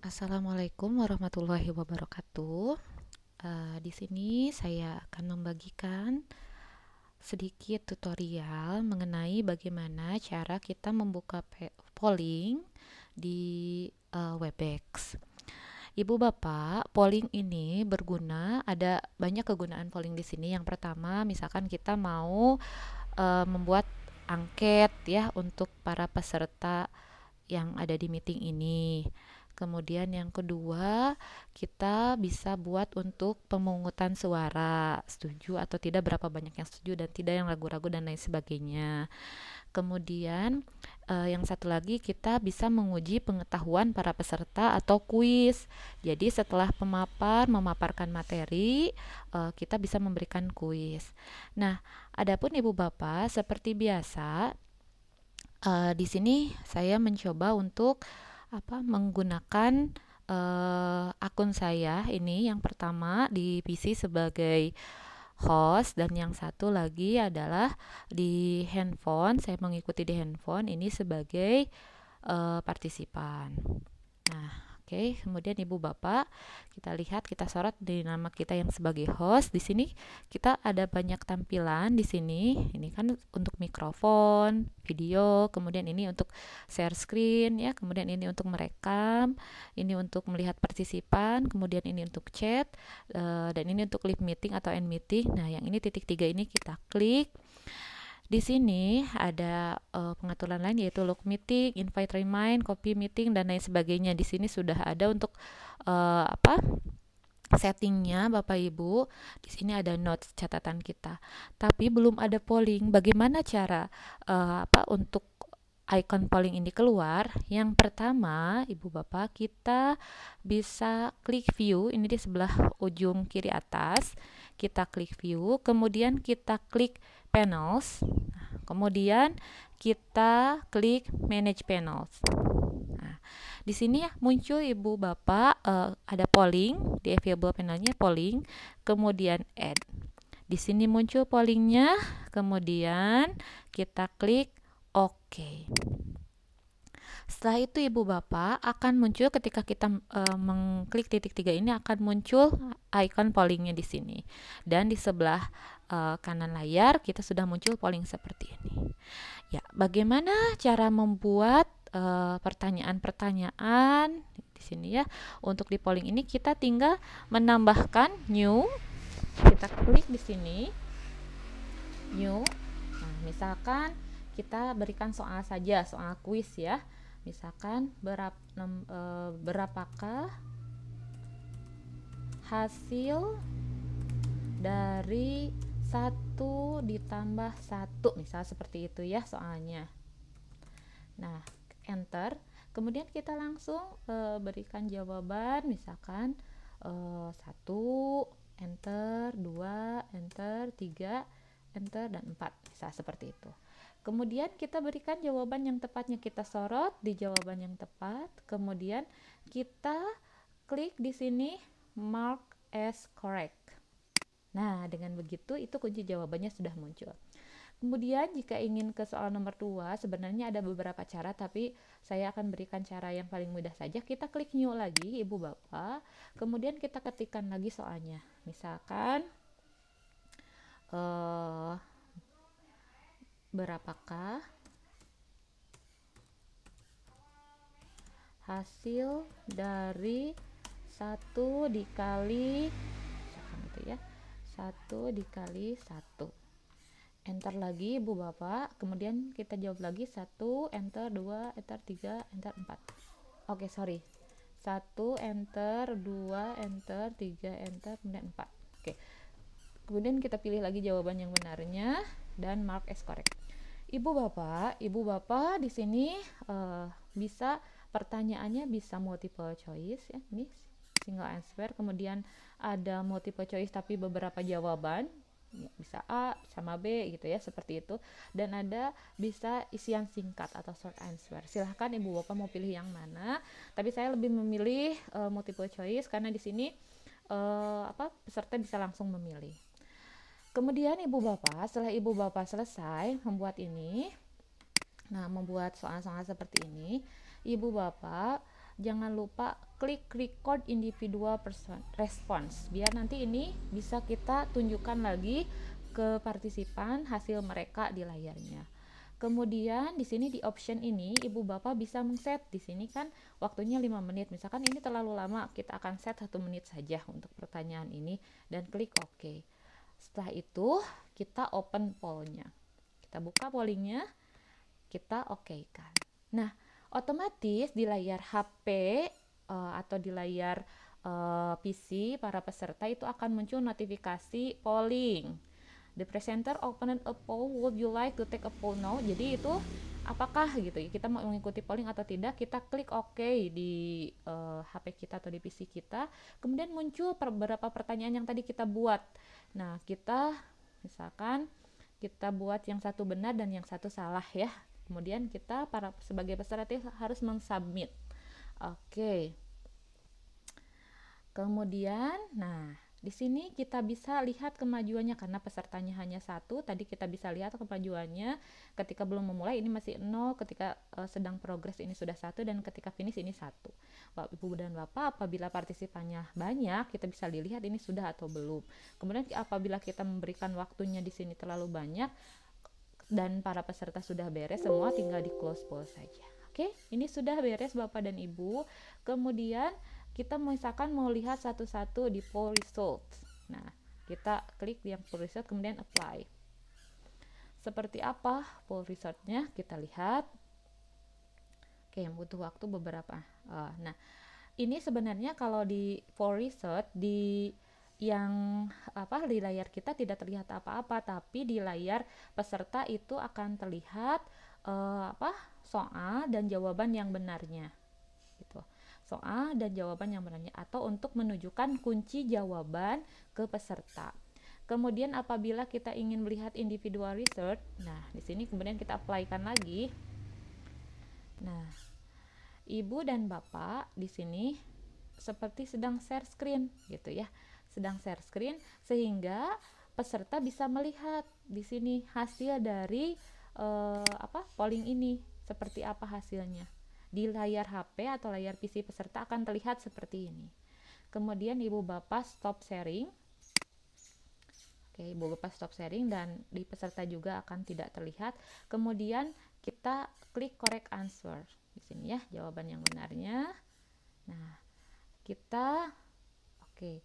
Assalamualaikum warahmatullahi wabarakatuh. Di sini saya akan membagikan sedikit tutorial mengenai bagaimana cara kita membuka polling di Webex. Ibu Bapak, polling ini berguna, ada banyak kegunaan polling di sini. Yang pertama, misalkan kita mau membuat angket ya untuk para peserta yang ada di meeting ini. Kemudian yang kedua, kita bisa buat untuk pemungutan suara, setuju atau tidak, berapa banyak yang setuju dan tidak, yang ragu-ragu dan lain sebagainya. Kemudian yang satu lagi, kita bisa menguji pengetahuan para peserta atau kuis. Jadi setelah memaparkan materi, kita bisa memberikan kuis. Nah, adapun Ibu Bapak, seperti biasa, di sini saya mencoba untuk menggunakan akun saya ini, yang pertama di PC sebagai host dan yang satu lagi adalah di handphone. Saya mengikuti di handphone ini sebagai partisipan. Nah, oke, kemudian Ibu Bapak, kita lihat, kita sorot di nama kita yang sebagai host. Di sini kita ada banyak tampilan di sini. Ini kan untuk mikrofon, video, kemudian ini untuk share screen ya, kemudian ini untuk merekam, ini untuk melihat partisipan, kemudian ini untuk chat, dan ini untuk live meeting atau end meeting. Nah, yang ini titik tiga ini kita klik. Di sini ada pengaturan lain, yaitu log meeting, invite remind, copy meeting dan lain sebagainya. Di sini sudah ada untuk apa settingnya Bapak Ibu. Di sini ada notes catatan kita. Tapi belum ada polling. Bagaimana cara untuk icon polling ini keluar? Yang pertama, Ibu Bapak, kita bisa klik view, ini di sebelah ujung kiri atas. Kita klik view, kemudian kita klik panels. Kemudian kita klik manage panels. Nah, di sini muncul Ibu Bapak, ada polling di available panelnya, polling, kemudian add. Di sini muncul pollingnya, kemudian kita klik OK. Setelah itu Ibu Bapak akan muncul, ketika kita mengklik titik tiga ini akan muncul icon pollingnya di sini. Dan di sebelah kanan layar kita sudah muncul polling seperti ini. Ya, bagaimana cara membuat pertanyaan-pertanyaan di sini ya? Untuk di polling ini kita tinggal menambahkan new. Kita klik di sini new. Nah, misalkan kita berikan soal saja, soal kuis ya. Misalkan berapakah hasil dari 1 ditambah 1, misal seperti itu ya soalnya. Nah, enter. Kemudian kita langsung berikan jawaban, misalkan 1, enter, 2, enter, 3, enter, dan 4, misal seperti itu. Kemudian kita berikan jawaban yang tepatnya, kita sorot di jawaban yang tepat, kemudian kita klik di sini mark as correct. Nah, dengan begitu itu kunci jawabannya sudah muncul. Kemudian jika ingin ke soal nomor 2, sebenarnya ada beberapa cara, tapi saya akan berikan cara yang paling mudah saja. Kita klik new lagi Ibu Bapak, kemudian kita ketikkan lagi soalnya. Misalkan berapakah hasil dari 1 dikali, misalkan gitu ya, 1 dikali 1. Enter lagi Ibu Bapak, kemudian kita jawab lagi 1, enter, 2, enter, 3, enter, 4. Oke, sorry. 1, enter, 2, enter, 3, enter, kemudian 4. Oke. Kemudian kita pilih lagi jawaban yang benarnya dan mark as correct. Ibu Bapak di sini bisa, pertanyaannya bisa multiple choice ya. Ini single answer, kemudian ada multiple choice tapi beberapa jawaban. Ya, bisa A sama B gitu ya, seperti itu. Dan ada bisa isian singkat atau short answer. Silahkan Ibu Bapak mau pilih yang mana. Tapi saya lebih memilih multiple choice karena di sini peserta bisa langsung memilih. Kemudian setelah Ibu Bapak selesai membuat ini, nah membuat soal-soal seperti ini, Ibu Bapak jangan lupa klik record individual response, biar nanti ini bisa kita tunjukkan lagi ke partisipan hasil mereka di layarnya. Kemudian di sini di option ini ibu bapak bisa men-set, di sini kan waktunya 5 menit. Misalkan ini terlalu lama, kita akan set 1 menit saja untuk pertanyaan ini dan klik OK. Setelah itu kita open pollnya. Kita buka pollingnya, kita OK kan. Nah, otomatis di layar HP atau di layar PC para peserta itu akan muncul notifikasi polling. The presenter opened a poll. Would you like to take a poll now? Jadi itu apakah gitu ya, kita mau mengikuti polling atau tidak, kita klik OK di HP kita atau di PC kita. Kemudian muncul beberapa pertanyaan yang tadi kita buat. Nah, kita misalkan kita buat yang satu benar dan yang satu salah ya. Kemudian kita sebagai peserta harus mensubmit. Oke. Kemudian, nah di sini kita bisa lihat kemajuannya karena pesertanya hanya satu. Tadi kita bisa lihat kemajuannya ketika belum memulai ini masih 0, ketika sedang progres ini sudah 1, dan ketika finish ini 1. Bapak, Ibu dan Bapak, apabila partisipannya banyak, kita bisa dilihat ini sudah atau belum. Kemudian apabila kita memberikan waktunya di sini terlalu banyak dan para peserta sudah beres semua, tinggal di close poll saja. Oke, ini sudah beres Bapak dan Ibu. Kemudian kita misalkan mau lihat satu-satu di poll results. Nah, kita klik yang poll result, kemudian apply. Seperti apa poll resultnya? Kita lihat. Oke, butuh waktu beberapa. Nah, ini sebenarnya kalau di poll result di di layar kita tidak terlihat apa-apa, tapi di layar peserta itu akan terlihat soal dan jawaban yang benarnya. Gitu. Soal dan jawaban yang benarnya, atau untuk menunjukkan kunci jawaban ke peserta. Kemudian apabila kita ingin melihat individual result, nah di sini kemudian kita apply-kan lagi. Nah, Ibu dan Bapak di sini seperti sedang share screen gitu ya. Sedang share screen sehingga peserta bisa melihat di sini hasil dari polling ini seperti apa hasilnya. Di layar HP atau layar PC peserta akan terlihat seperti ini. Kemudian Ibu Bapak stop sharing. Oke, Ibu Bapak stop sharing dan di peserta juga akan tidak terlihat. Kemudian kita klik correct answer. Di sini ya, jawaban yang benarnya. Nah, kita oke.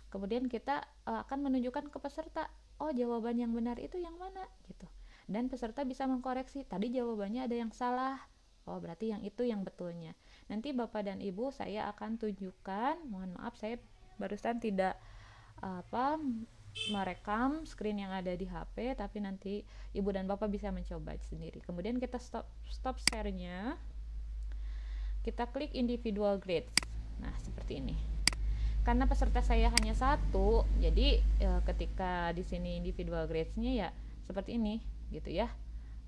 Kemudian kita akan menunjukkan ke peserta, oh jawaban yang benar itu yang mana gitu. Dan peserta bisa mengkoreksi, tadi jawabannya ada yang salah. Oh, berarti yang itu yang betulnya. Nanti Bapak dan Ibu saya akan tunjukkan, mohon maaf saya barusan tidak merekam screen yang ada di HP, tapi nanti Ibu dan Bapak bisa mencoba sendiri. Kemudian kita stop share-nya. Kita klik individual grades. Nah, seperti ini. Karena peserta saya hanya satu, jadi ketika di sini individual grades-nya ya seperti ini gitu ya.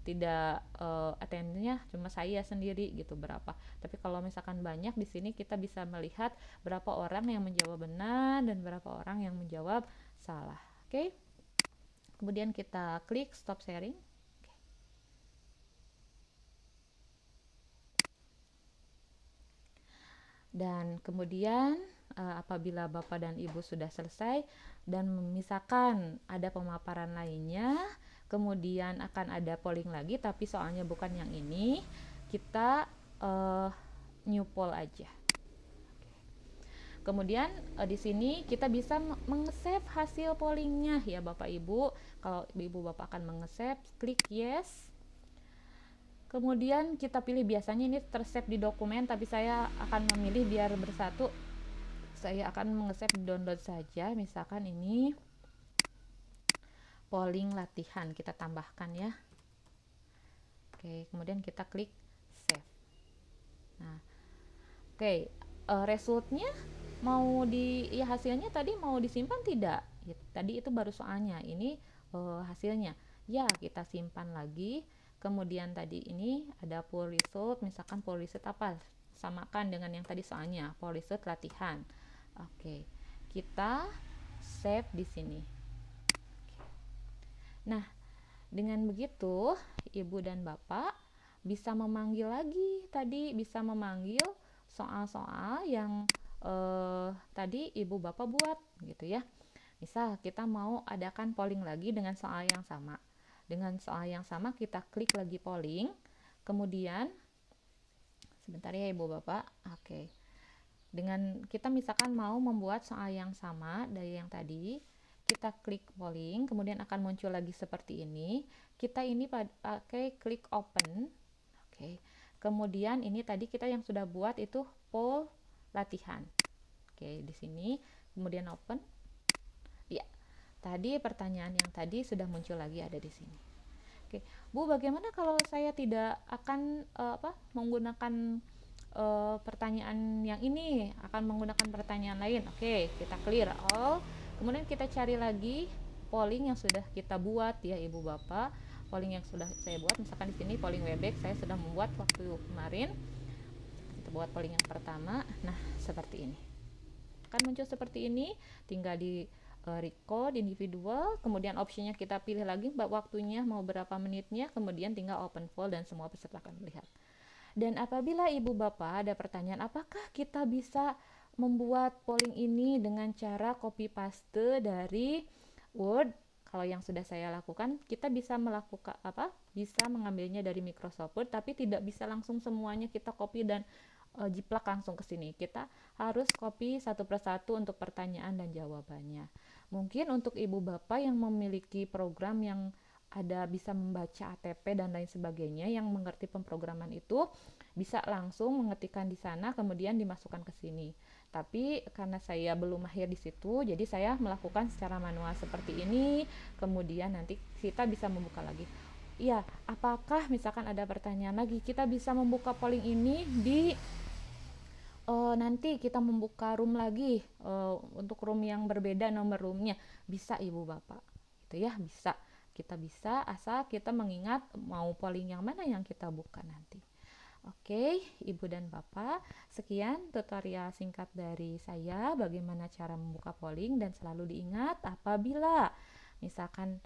Tidak attendance-nya cuma saya sendiri gitu berapa. Tapi kalau misalkan banyak di sini kita bisa melihat berapa orang yang menjawab benar dan berapa orang yang menjawab salah. Oke. Kemudian kita klik stop sharing. Dan kemudian apabila Bapak dan Ibu sudah selesai dan misalkan ada pemaparan lainnya, kemudian akan ada polling lagi tapi soalnya bukan yang ini, kita new poll aja. Kemudian di sini kita bisa meng-save hasil pollingnya ya Bapak Ibu. Kalau Ibu Bapak akan meng-save, klik yes. Kemudian kita pilih, biasanya ini tersave di dokumen, tapi saya akan memilih biar bersatu. Saya akan meng-save di download saja. Misalkan ini polling latihan, kita tambahkan ya. Oke, kemudian kita klik save. Nah, oke, resultnya mau hasilnya tadi mau disimpan tidak? Ya, tadi itu baru soalnya, ini hasilnya. Ya, kita simpan lagi. Kemudian tadi ini ada poll result, misalkan poll result apa? Samakan dengan yang tadi soalnya, poll result latihan. Oke, kita save di sini. Nah, dengan begitu Ibu dan Bapak bisa memanggil lagi, tadi bisa memanggil soal-soal yang tadi ibu bapak buat gitu ya. Misal kita mau adakan polling lagi dengan soal yang sama. Dengan soal yang sama kita klik lagi polling, kemudian sebentar ya ibu bapak. Oke. Dengan kita misalkan mau membuat soal yang sama dari yang tadi, kita klik polling, kemudian akan muncul lagi seperti ini. Kita ini pakai klik open. Oke. Kemudian ini tadi kita yang sudah buat itu poll latihan. Oke, di sini kemudian open. Ya. Tadi pertanyaan yang tadi sudah muncul lagi ada di sini. Oke, Bu, bagaimana kalau saya tidak akan menggunakan pertanyaan yang ini, akan menggunakan pertanyaan lain? Oke, kita clear all. Kemudian kita cari lagi polling yang sudah kita buat ya Ibu Bapak. Polling yang sudah saya buat, misalkan di sini polling Webex saya sudah membuat waktu kemarin. Kita buat polling yang pertama. Nah, seperti ini. Akan muncul seperti ini, tinggal di record individual, kemudian opsinya kita pilih lagi waktunya mau berapa menitnya, kemudian tinggal open poll dan semua peserta akan melihat. Dan apabila ibu bapak ada pertanyaan apakah kita bisa membuat polling ini dengan cara copy paste dari Word, kalau yang sudah saya lakukan kita bisa melakukan bisa mengambilnya dari Microsoft Word, tapi tidak bisa langsung semuanya kita copy dan jiplak langsung ke sini. Kita harus copy satu persatu untuk pertanyaan dan jawabannya. Mungkin untuk ibu bapak yang memiliki program yang ada bisa membaca ATP dan lain sebagainya, yang mengerti pemrograman itu bisa langsung mengetikkan di sana kemudian dimasukkan ke sini. Tapi karena saya belum mahir di situ, jadi saya melakukan secara manual seperti ini. Kemudian nanti kita bisa membuka lagi. Iya, apakah misalkan ada pertanyaan lagi, kita bisa membuka polling ini di nanti kita membuka room lagi untuk room yang berbeda nomor roomnya, bisa ibu bapak itu ya, bisa, kita bisa asal kita mengingat mau polling yang mana yang kita buka nanti. Oke, ibu dan bapak, sekian tutorial singkat dari saya bagaimana cara membuka polling, dan selalu diingat apabila misalkan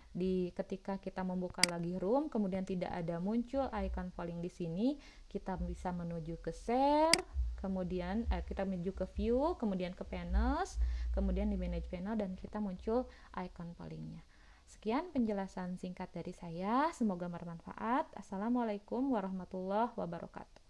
ketika kita membuka lagi room kemudian tidak ada muncul icon polling di sini, kita bisa menuju ke share, kemudian kita menuju ke view, kemudian ke panels, kemudian di manage panel dan kita muncul icon pollingnya. Sekian penjelasan singkat dari saya, semoga bermanfaat. Assalamualaikum warahmatullahi wabarakatuh.